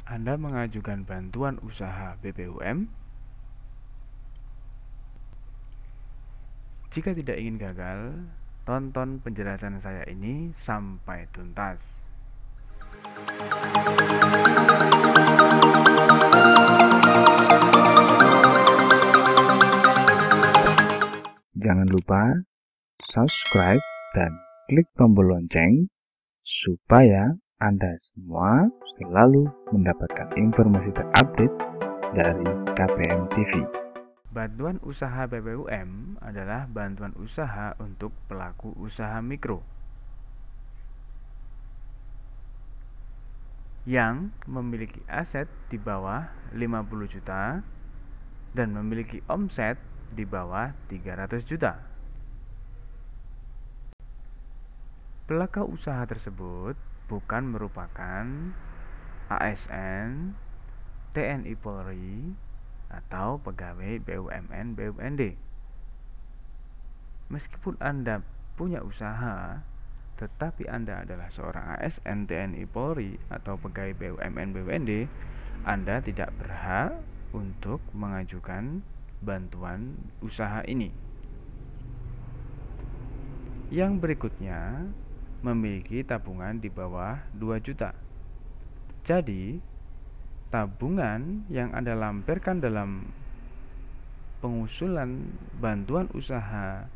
Anda mengajukan bantuan usaha BPUM? Jika tidak ingin gagal, tonton penjelasan saya ini sampai tuntas. Jangan lupa subscribe dan klik tombol lonceng supaya Anda semua selalu mendapatkan informasi terupdate dari KPM TV. Bantuan usaha BPUM adalah bantuan usaha untuk pelaku usaha mikro yang memiliki aset di bawah 50 juta dan memiliki omset di bawah 300 juta. Pelaku usaha tersebut bukan merupakan ASN, TNI Polri, atau pegawai BUMN BUMD. Meskipun Anda punya usaha, tetapi Anda adalah seorang ASN, TNI Polri, atau pegawai BUMN BUMD, Anda tidak berhak untuk mengajukan bantuan usaha ini. Yang berikutnya, memiliki tabungan di bawah 2 juta. Jadi, tabungan yang Anda lampirkan dalam pengusulan bantuan usaha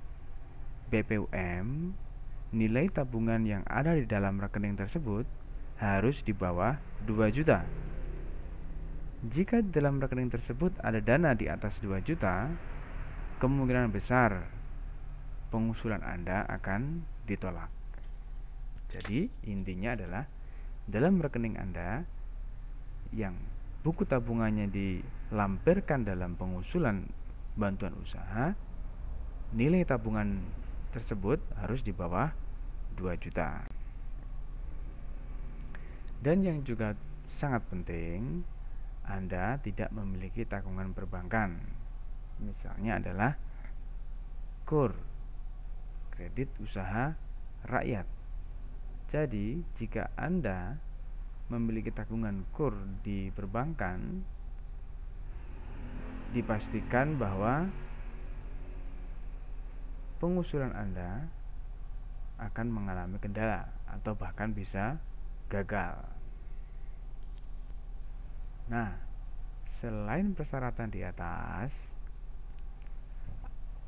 BPUM, nilai tabungan yang ada di dalam rekening tersebut harus di bawah 2 juta. Jika di dalam rekening tersebut ada dana di atas 2 juta, kemungkinan besar pengusulan Anda akan ditolak. Jadi, intinya adalah dalam rekening Anda yang buku tabungannya dilampirkan dalam pengusulan bantuan usaha, nilai tabungan tersebut harus di bawah 2 juta. Dan yang juga sangat penting, Anda tidak memiliki tanggungan perbankan. Misalnya adalah KUR, kredit usaha rakyat. Jadi, jika Anda memiliki tanggungan KUR di perbankan, dipastikan bahwa pengusulan Anda akan mengalami kendala atau bahkan bisa gagal. Nah, selain persyaratan di atas,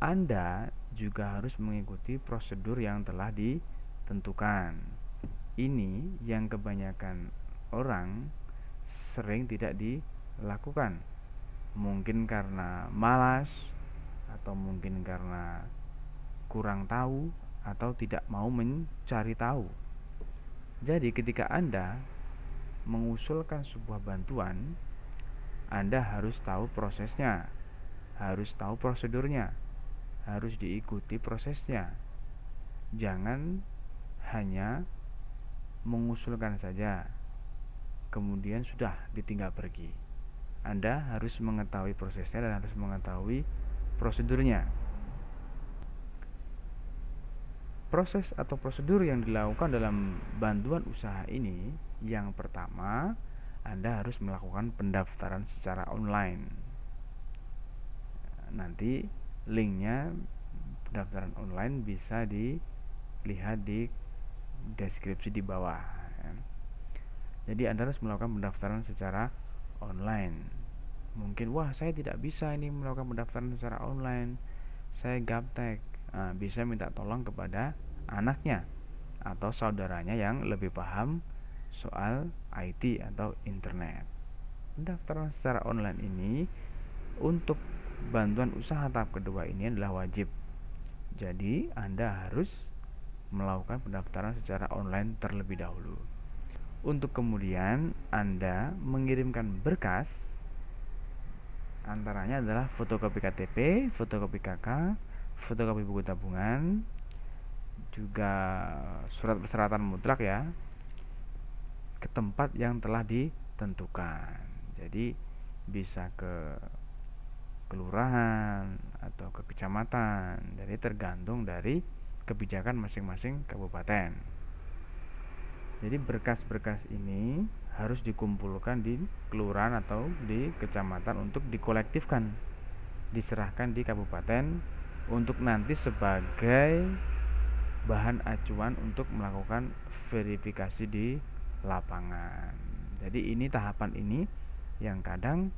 Anda juga harus mengikuti prosedur yang telah ditentukan. Ini yang kebanyakan orang sering tidak dilakukan. Mungkin karena malas, atau mungkin karena kurang tahu, atau tidak mau mencari tahu. Jadi ketika Anda mengusulkan sebuah bantuan, Anda harus tahu prosesnya, harus tahu prosedurnya, harus diikuti prosesnya. Jangan hanya mengusulkan saja, kemudian sudah ditinggal pergi. Anda harus mengetahui prosesnya dan harus mengetahui prosedurnya. Proses atau prosedur yang dilakukan dalam bantuan usaha ini, yang pertama, Anda harus melakukan pendaftaran secara online. Nanti linknya pendaftaran online bisa dilihat di deskripsi di bawah. Jadi Anda harus melakukan pendaftaran secara online. Mungkin, wah saya tidak bisa ini melakukan pendaftaran secara online, saya gaptek. Bisa minta tolong kepada anaknya atau saudaranya yang lebih paham soal IT atau internet. Pendaftaran secara online ini untuk bantuan usaha tahap kedua ini adalah wajib. Jadi Anda harus melakukan pendaftaran secara online terlebih dahulu. Untuk kemudian Anda mengirimkan berkas, antaranya adalah fotokopi KTP, fotokopi KK, fotokopi buku tabungan, juga surat persyaratan mutlak ya, ke tempat yang telah ditentukan. Jadi bisa ke kelurahan atau ke kecamatan, jadi tergantung dari kebijakan masing-masing kabupaten. Jadi berkas-berkas ini harus dikumpulkan di kelurahan atau di kecamatan untuk dikolektifkan, diserahkan di kabupaten untuk nanti sebagai bahan acuan untuk melakukan verifikasi di lapangan. Jadi ini tahapan ini yang kadang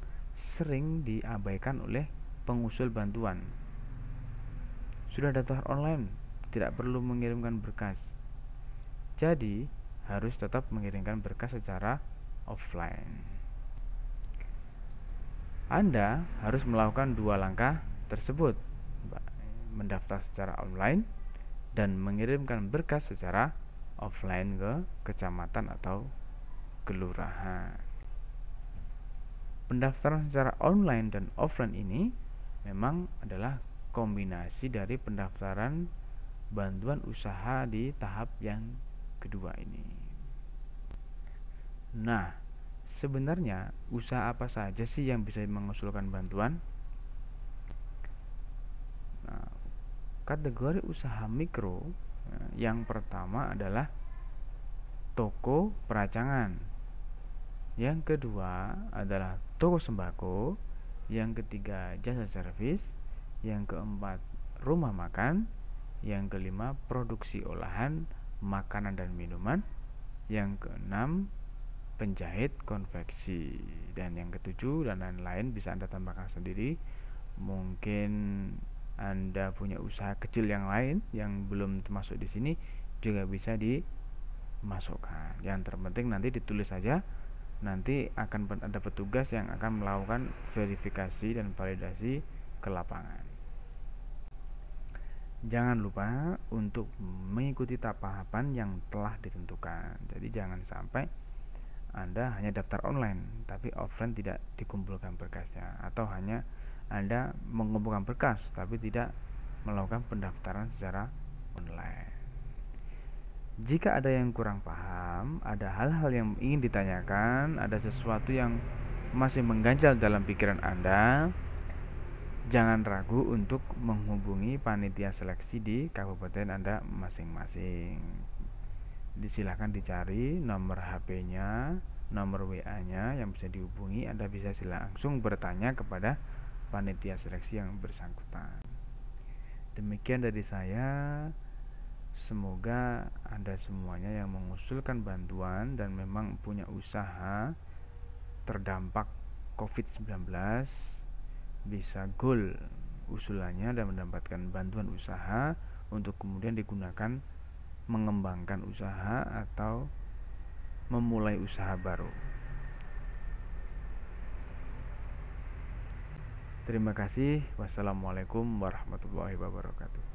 sering diabaikan oleh pengusul bantuan. Sudah daftar online, tidak perlu mengirimkan berkas. Jadi harus tetap mengirimkan berkas secara offline. Anda harus melakukan dua langkah tersebut, mendaftar secara online dan mengirimkan berkas secara offline ke kecamatan atau kelurahan. Pendaftaran secara online dan offline ini memang adalah kombinasi dari pendaftaran bantuan usaha di tahap yang kedua ini. Nah, sebenarnya usaha apa saja sih yang bisa mengusulkan bantuan? Nah, kategori usaha mikro yang pertama adalah toko peracangan, yang kedua adalah toko sembako, yang ketiga jasa servis, yang keempat rumah makan, yang kelima produksi olahan makanan dan minuman, yang keenam penjahit konveksi, dan yang ketujuh dan lain-lain bisa Anda tambahkan sendiri. Mungkin Anda punya usaha kecil yang lain yang belum termasuk di sini juga bisa dimasukkan. Yang terpenting nanti ditulis saja. Nanti akan ada petugas yang akan melakukan verifikasi dan validasi ke lapangan. Jangan lupa untuk mengikuti tahapan yang telah ditentukan. Jadi jangan sampai Anda hanya daftar online tapi offline tidak dikumpulkan berkasnya, atau hanya Anda mengumpulkan berkas tapi tidak melakukan pendaftaran secara online. Jika ada yang kurang paham, ada hal-hal yang ingin ditanyakan, ada sesuatu yang masih mengganjal dalam pikiran Anda, jangan ragu untuk menghubungi panitia seleksi di kabupaten Anda masing-masing. Silakan dicari nomor HP-nya, nomor WA-nya yang bisa dihubungi. Anda bisa langsung bertanya kepada panitia seleksi yang bersangkutan. Demikian dari saya. Semoga Anda semuanya yang mengusulkan bantuan dan memang punya usaha terdampak COVID-19 bisa goal usulannya dan mendapatkan bantuan usaha untuk kemudian digunakan mengembangkan usaha atau memulai usaha baru. Terima kasih. Wassalamualaikum warahmatullahi wabarakatuh.